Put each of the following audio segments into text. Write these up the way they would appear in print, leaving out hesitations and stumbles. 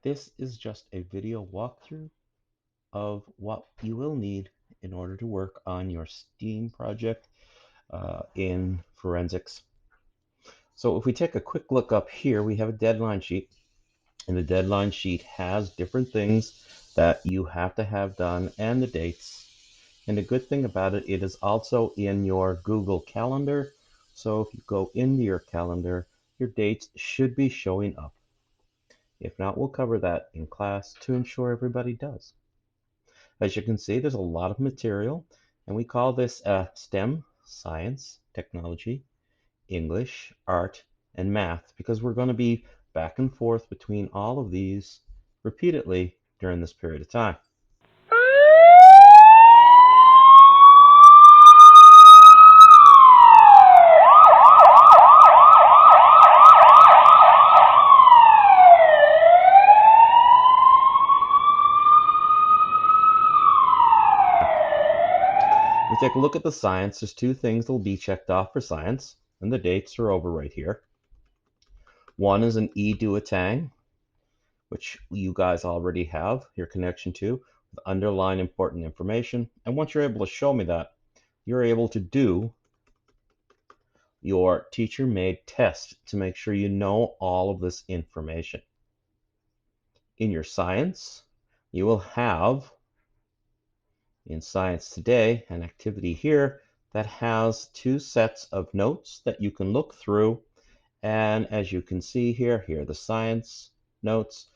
This is just a video walkthrough of what you will need in order to work on your STEAM project in forensics. So if we take a quick look up here, we have a deadline sheet, and the deadline sheet has different things that you have to have done and the dates. And the good thing about it, it is also in your Google Calendar. So if you go into your calendar, your dates should be showing up. If not, we'll cover that in class to ensure everybody does. As you can see, there's a lot of material, and we call this STEM, science, technology, English, art, and math, because we're going to be back and forth between all of these repeatedly during this period of time. We take a look at the science. There's two things that will be checked off for science, and the dates are over right here. One is an e-duotang, which you guys already have your connection to, with underline important information. And once you're able to show me that, you're able to do your teacher-made test to make sure you know all of this information. In your science, you will have, in Science Today, an activity here that has two sets of notes that you can look through. And as you can see here, here are the science notes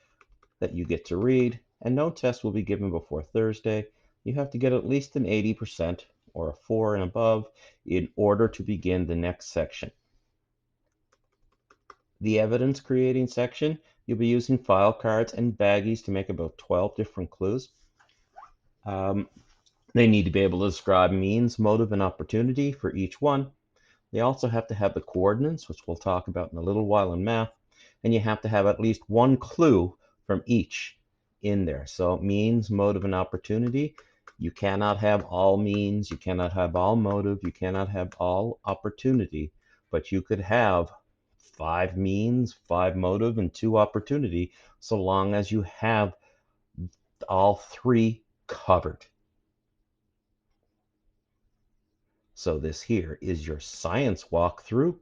that you get to read, and no test will be given before Thursday. You have to get at least an 80% or a 4 and above in order to begin the next section. The evidence creating section, you'll be using file cards and baggies to make about 12 different clues. They need to be able to describe means, motive, and opportunity for each one. They also have to have the coordinates, which we'll talk about in a little while in math, and you have to have at least one clue from each in there. So means, motive, and opportunity. You cannot have all means, you cannot have all motive, you cannot have all opportunity, but you could have 5 means, 5 motive, and 2 opportunity, so long as you have all 3 covered. So this here is your science walkthrough.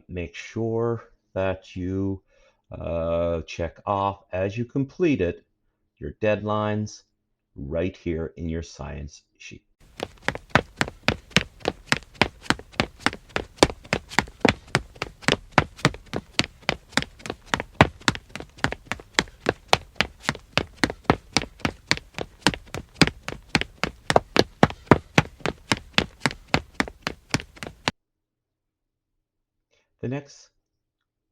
Make sure that you check off as you complete it your deadlines right here in your science sheet. The next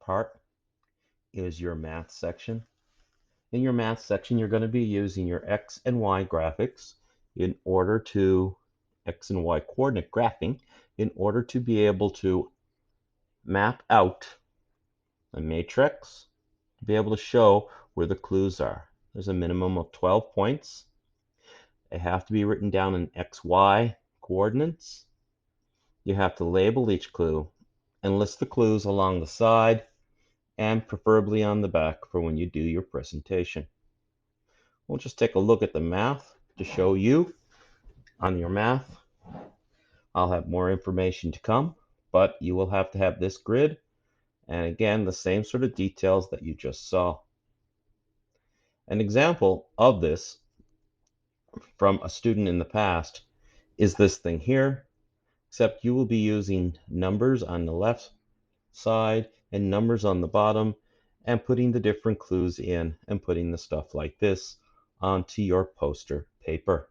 part is your math section. In your math section, you're going to be using your X and Y graphics in order to, X and Y coordinate graphing, in order to be able to map out a matrix to be able to show where the clues are. There's a minimum of 12 points. They have to be written down in XY coordinates. You have to label each clue and list the clues along the side and preferably on the back for when you do your presentation. We'll just take a look at the math to show you on your math. I'll have more information to come, but you will have to have this grid, and again, the same sort of details that you just saw. An example of this from a student in the past is this thing here, except you will be using numbers on the left side and numbers on the bottom and putting the different clues in and putting the stuff like this onto your poster paper.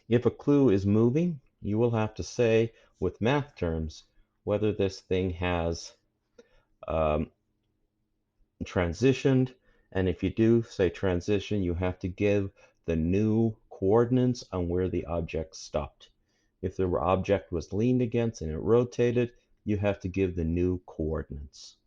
If a clue is moving, you will have to say with math terms whether this thing has transitioned, and if you do say transition, you have to give the new coordinates on where the object stopped. If the object was leaned against and it rotated, you have to give the new coordinates.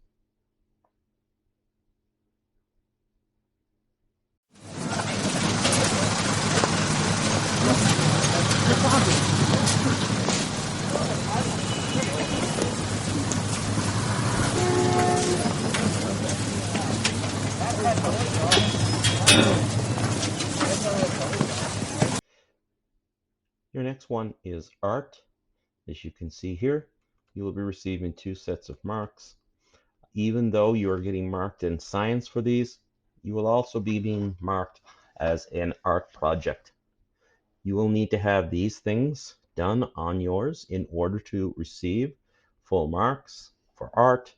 next one is art. As you can see here, you will be receiving 2 sets of marks. Even though you are getting marked in science for these, you will also be being marked as an art project. You will need to have these things done on yours in order to receive full marks for art.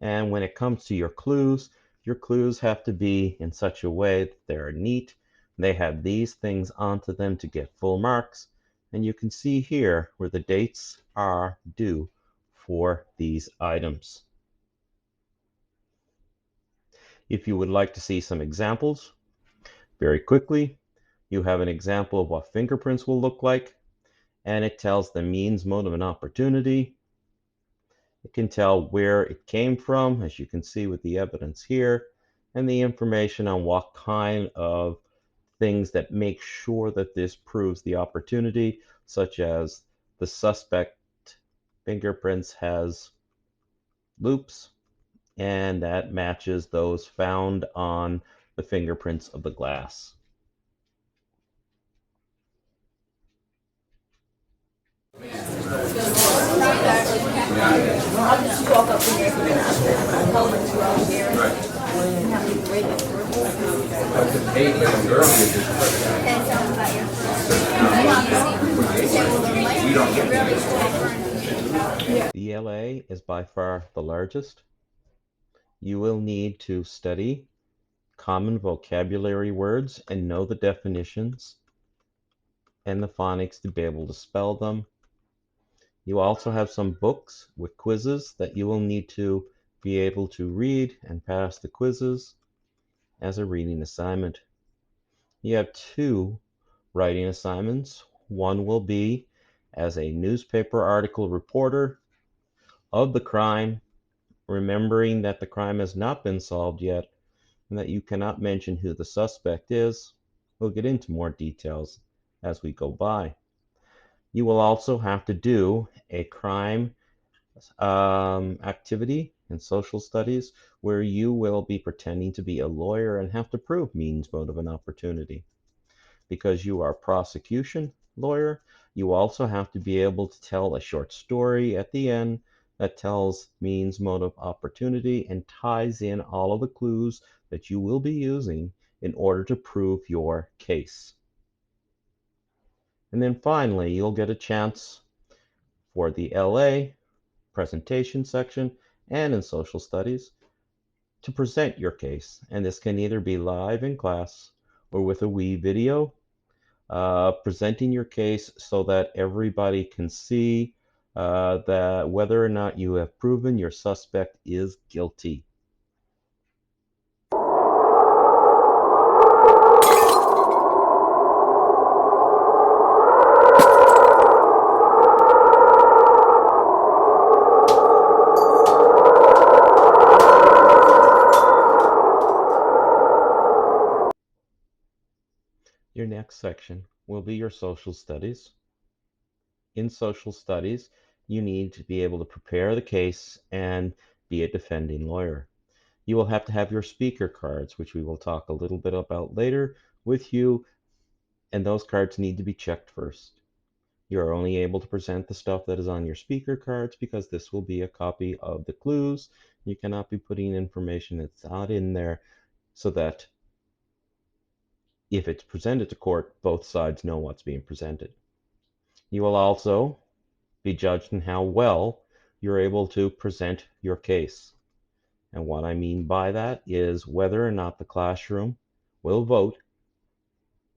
And when it comes to your clues have to be in such a way that they're neat. They have these things onto them to get full marks. And you can see here where the dates are due for these items. If you would like to see some examples, very quickly, you have an example of what fingerprints will look like, and it tells the means, mode, and opportunity. It can tell where it came from, as you can see with the evidence here, and the information on what kind of things that make sure that this proves the opportunity, such as the suspect fingerprints has loops, and that matches those found on the fingerprints of the glass. The ELA is by far the largest. You will need to study common vocabulary words and know the definitions and the phonics to be able to spell them. You also have some books with quizzes that you will need to be able to read and pass the quizzes as a reading assignment. You have 2 writing assignments. One will be as a newspaper article reporter of the crime, remembering that the crime has not been solved yet and that you cannot mention who the suspect is. We'll get into more details as we go by. You will also have to do a crime activity in social studies where you will be pretending to be a lawyer and have to prove means, motive, and opportunity. Because you are a prosecution lawyer, you also have to be able to tell a short story at the end that tells means, motive, opportunity, and ties in all of the clues that you will be using in order to prove your case. And then finally, you'll get a chance for the LA presentation section and in social studies to present your case. And this can either be live in class or with a wee video presenting your case so that everybody can see that whether or not you have proven your suspect is guilty. Your next section will be your social studies. In social studies, you need to be able to prepare the case and be a defending lawyer. You will have to have your speaker cards, which we will talk a little bit about later, with you, and those cards need to be checked first. You are only able to present the stuff that is on your speaker cards because this will be a copy of the clues. You cannot be putting information that's not in there so that if it's presented to court, both sides know what's being presented. You will also be judged in how well you're able to present your case. And what I mean by that is whether or not the classroom will vote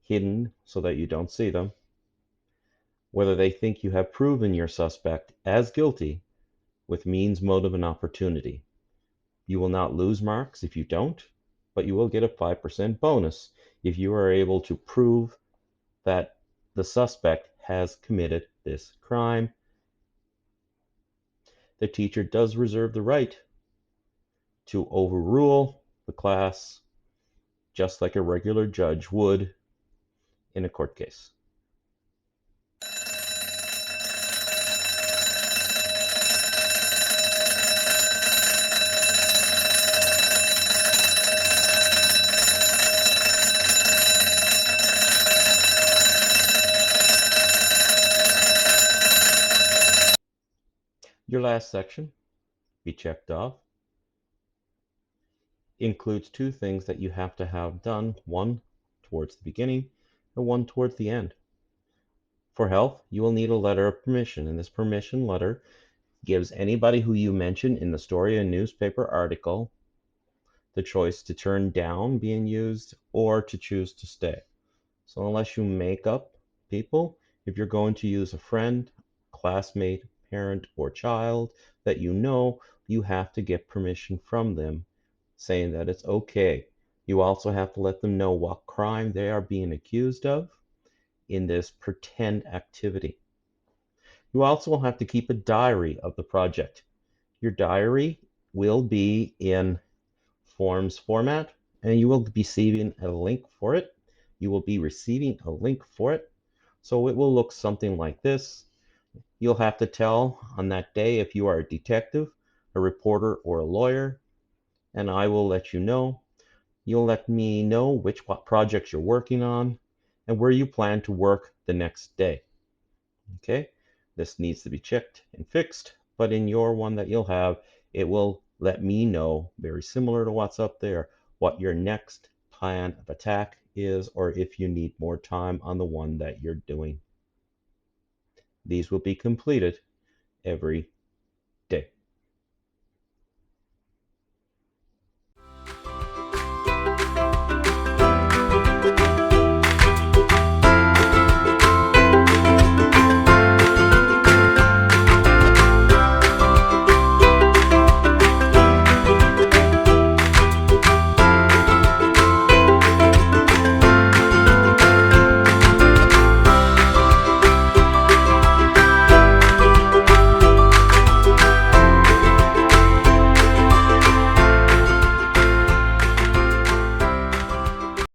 hidden so that you don't see them, whether they think you have proven your suspect as guilty with means, motive, and opportunity. You will not lose marks if you don't, but you will get a 5% bonus if you are able to prove that the suspect has committed this crime. The teacher does reserve the right to overrule the class just like a regular judge would in a court case. Your last section, be checked off, includes two things that you have to have done, one towards the beginning and one towards the end. For health, you will need a letter of permission, and this permission letter gives anybody who you mention in the story or newspaper article the choice to turn down being used or to choose to stay. So unless you make up people, if you're going to use a friend, classmate, parent, or child that you have to get permission from them saying that it's okay. You also have to let them know what crime they are being accused of in this pretend activity. You also will have to keep a diary of the project. Your diary will be in Forms format, and you will be receiving a link for it. You will be receiving a link for it. So it will look something like this. You'll have to tell on that day if you are a detective, a reporter, or a lawyer, and I will let you know. You'll let me know what projects you're working on and where you plan to work the next day. Okay, this needs to be checked and fixed, but in your one that you'll have, it will let me know, very similar to what's up there, what your next plan of attack is, or if you need more time on the one that you're doing. These will be completed every